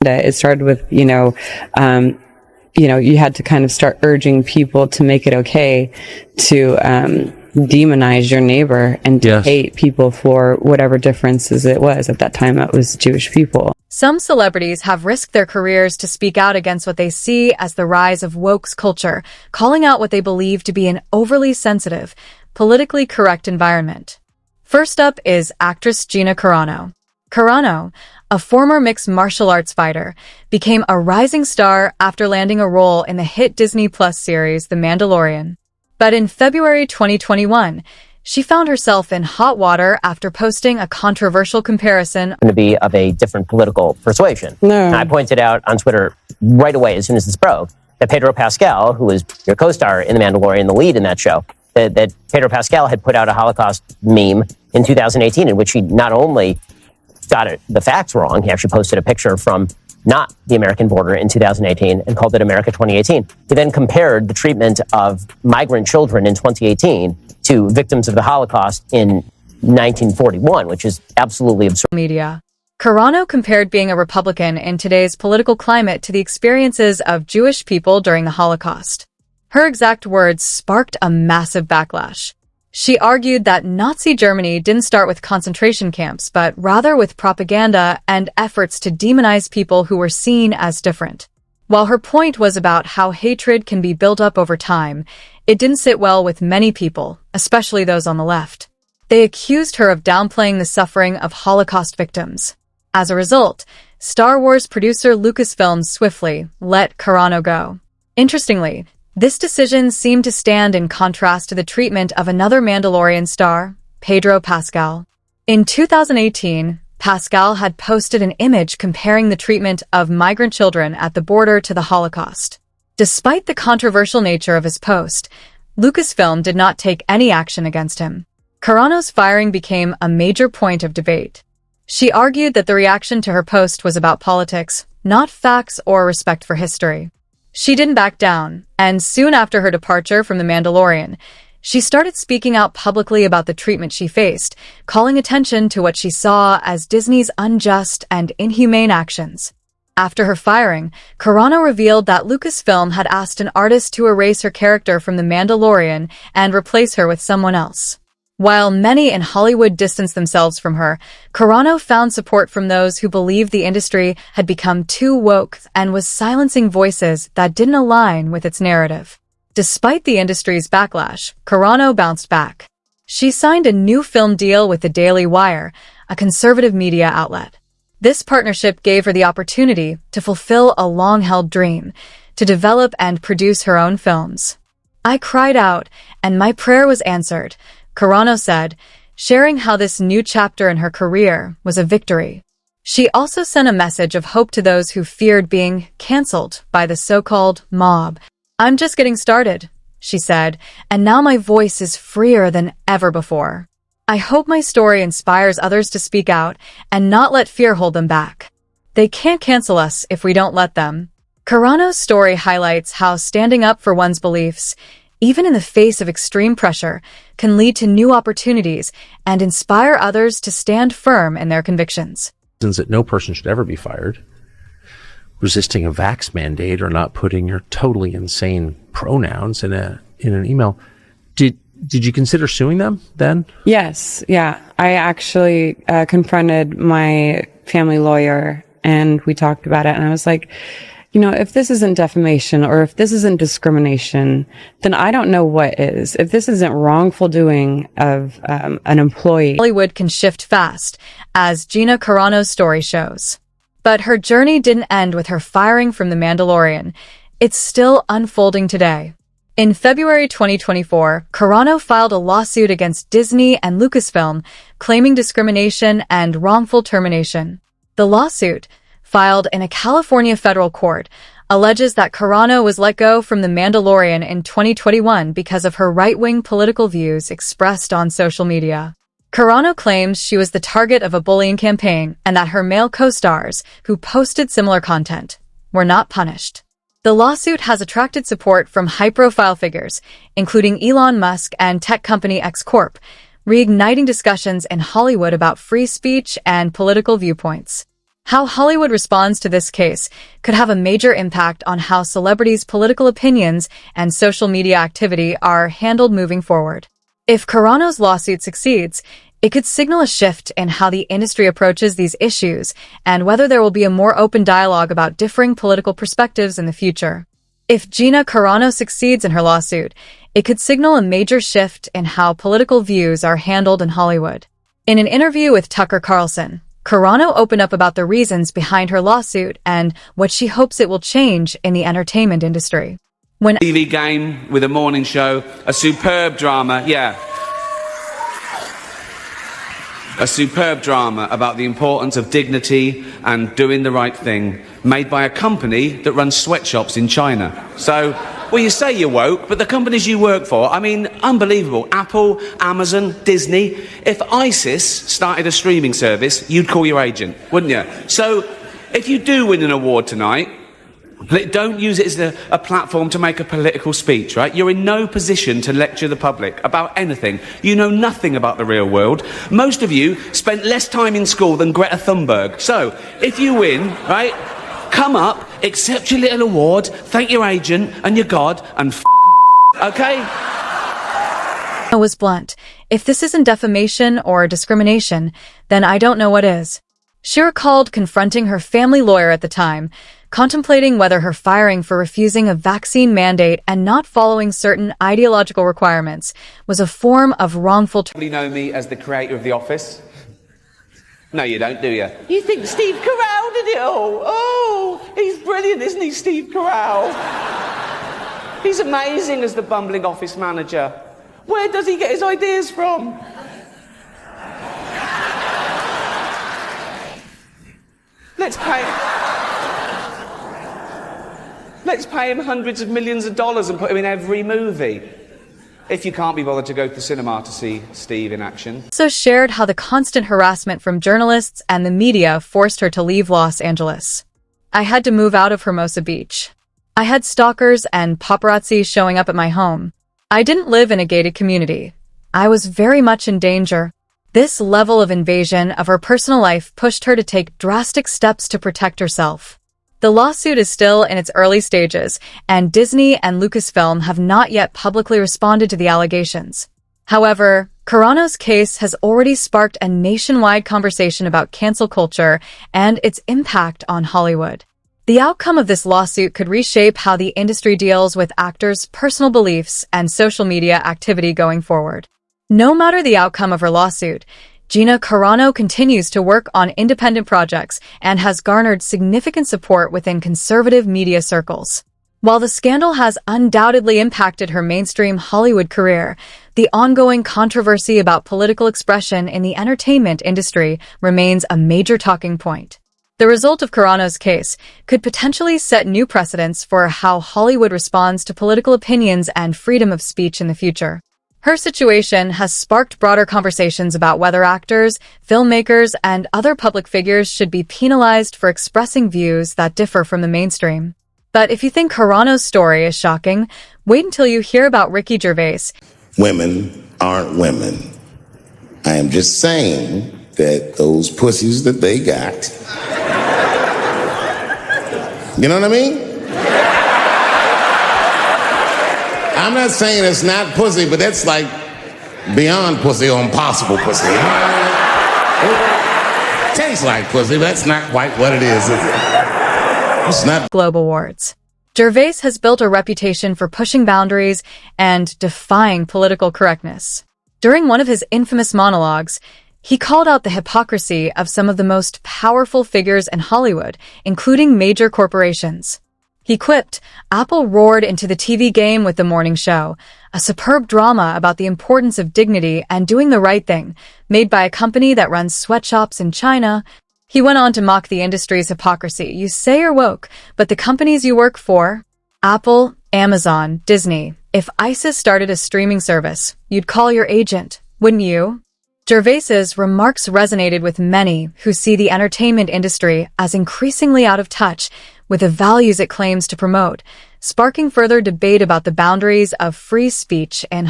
It started with, you had to kind of start urging people to make it okay to demonize your neighbor and to hate people for whatever differences it was. At that time, it was Jewish people. Some celebrities have risked their careers to speak out against what they see as the rise of woke culture, calling out what they believe to be an overly sensitive, politically correct environment. First up is actress Gina Carano. Carano, a former mixed martial arts fighter, became a rising star after landing a role in the hit Disney Plus series The Mandalorian. But in February 2021, she found herself in hot water after posting a controversial comparison to be of a different political persuasion. No. And I pointed out on Twitter right away, as soon as this broke, that Pedro Pascal, who was your co-star in The Mandalorian, the lead in that show, that Pedro Pascal had put out a Holocaust meme in 2018 in which he not only got the facts wrong, he actually posted a picture from not the American border in 2018 and called it America 2018. He then compared the treatment of migrant children in 2018 to victims of the Holocaust in 1941, which is absolutely absurd. Media. Carano compared being a Republican in today's political climate to the experiences of Jewish people during the Holocaust. Her exact words sparked a massive backlash. She argued that Nazi Germany didn't start with concentration camps, but rather with propaganda and efforts to demonize people who were seen as different. While her point was about how hatred can be built up over time, it didn't sit well with many people, especially those on the left. They accused her of downplaying the suffering of Holocaust victims. As a result, Star Wars producer Lucasfilm swiftly let Carano go. Interestingly, this decision seemed to stand in contrast to the treatment of another Mandalorian star, Pedro Pascal. In 2018, Pascal had posted an image comparing the treatment of migrant children at the border to the Holocaust. Despite the controversial nature of his post, Lucasfilm did not take any action against him. Carano's firing became a major point of debate. She argued that the reaction to her post was about politics, not facts or respect for history. She didn't back down, and soon after her departure from The Mandalorian, she started speaking out publicly about the treatment she faced, calling attention to what she saw as Disney's unjust and inhumane actions. After her firing, Carano revealed that Lucasfilm had asked an artist to erase her character from The Mandalorian and replace her with someone else. While many in Hollywood distanced themselves from her, Carano found support from those who believed the industry had become too woke and was silencing voices that didn't align with its narrative. Despite the industry's backlash, Carano bounced back. She signed a new film deal with the Daily Wire, a conservative media outlet. This partnership gave her the opportunity to fulfill a long-held dream, to develop and produce her own films. "I cried out, and my prayer was answered," Carano said, sharing how this new chapter in her career was a victory. She also sent a message of hope to those who feared being canceled by the so-called mob. "I'm just getting started," she said, "and now my voice is freer than ever before. I hope my story inspires others to speak out and not let fear hold them back. They can't cancel us if we don't let them." Carano's story highlights how standing up for one's beliefs, even in the face of extreme pressure, can lead to new opportunities and inspire others to stand firm in their convictions. That no person should ever be fired. Resisting a vax mandate or not putting your totally insane pronouns in an email. Did you consider suing them then? Yes. Yeah. I actually confronted my family lawyer and we talked about it. And I was like, if this isn't defamation or if this isn't discrimination, then I don't know what is. If this isn't wrongful doing of an employee. Hollywood can shift fast, as Gina Carano's story shows. But her journey didn't end with her firing from The Mandalorian. It's still unfolding today. In February 2024, Carano filed a lawsuit against Disney and Lucasfilm, claiming discrimination and wrongful termination. The lawsuit, filed in a California federal court, alleges that Carano was let go from The Mandalorian in 2021 because of her right-wing political views expressed on social media. Carano claims she was the target of a bullying campaign and that her male co-stars, who posted similar content, were not punished. The lawsuit has attracted support from high-profile figures, including Elon Musk and tech company X Corp, reigniting discussions in Hollywood about free speech and political viewpoints. How Hollywood responds to this case could have a major impact on how celebrities' political opinions and social media activity are handled moving forward. If Carano's lawsuit succeeds, it could signal a shift in how the industry approaches these issues and whether there will be a more open dialogue about differing political perspectives in the future. If Gina Carano succeeds in her lawsuit, it could signal a major shift in how political views are handled in Hollywood. In an interview with Tucker Carlson, Carano opened up about the reasons behind her lawsuit and what she hopes it will change in the entertainment industry. When TV game with a morning show, a superb drama, a superb drama about the importance of dignity and doing the right thing, made by a company that runs sweatshops in China. So, well, you say you're woke, but the companies you work for, I mean, unbelievable. Apple, Amazon, Disney. If ISIS started a streaming service, you'd call your agent, wouldn't you? So, if you do win an award tonight, don't use it as a platform to make a political speech, right? You're in no position to lecture the public about anything. You know nothing about the real world. Most of you spent less time in school than Greta Thunberg. So, if you win, right, come up, accept your little award, thank your agent and your God, and okay? was blunt. If this isn't defamation or discrimination, then I don't know what is. She recalled confronting her family lawyer at the time, contemplating whether her firing for refusing a vaccine mandate and not following certain ideological requirements was a form of wrongful You know me as the creator of The Office? No, you don't, do you? You think Steve Carell did it all? Oh, he's brilliant, isn't he, Steve Carell? He's amazing as the bumbling office manager. Where does he get his ideas from? Let's pay him hundreds of millions of dollars and put him in every movie. If you can't be bothered to go to the cinema to see Steve in action. Also shared how the constant harassment from journalists and the media forced her to leave Los Angeles. I had to move out of Hermosa Beach. I had stalkers and paparazzi showing up at my home. I didn't live in a gated community. I was very much in danger. This level of invasion of her personal life pushed her to take drastic steps to protect herself. The lawsuit is still in its early stages, and Disney and Lucasfilm have not yet publicly responded to the allegations. However, Carano's case has already sparked a nationwide conversation about cancel culture and its impact on Hollywood. The outcome of this lawsuit could reshape how the industry deals with actors' personal beliefs and social media activity going forward. No matter the outcome of her lawsuit, Gina Carano continues to work on independent projects and has garnered significant support within conservative media circles. While the scandal has undoubtedly impacted her mainstream Hollywood career, the ongoing controversy about political expression in the entertainment industry remains a major talking point. The result of Carano's case could potentially set new precedents for how Hollywood responds to political opinions and freedom of speech in the future. Her situation has sparked broader conversations about whether actors, filmmakers, and other public figures should be penalized for expressing views that differ from the mainstream. But if you think Carano's story is shocking, wait until you hear about Ricky Gervais. Women aren't women. I am just saying that those pussies that they got, you know what I mean? I'm not saying it's not pussy, but that's like beyond pussy or impossible pussy. It tastes like pussy, but that's not quite what it is. It's not. Globe Awards. Gervais has built a reputation for pushing boundaries and defying political correctness. During one of his infamous monologues, he called out the hypocrisy of some of the most powerful figures in Hollywood, including major corporations. He quipped, "Apple roared into the TV game with The Morning Show, a superb drama about the importance of dignity and doing the right thing, made by a company that runs sweatshops in China." He went on to mock the industry's hypocrisy. You say you're woke, but the companies you work for, Apple, Amazon, Disney, if ISIS started a streaming service, you'd call your agent, wouldn't you? Gervais's remarks resonated with many who see the entertainment industry as increasingly out of touch with the values it claims to promote, sparking further debate about the boundaries of free speech and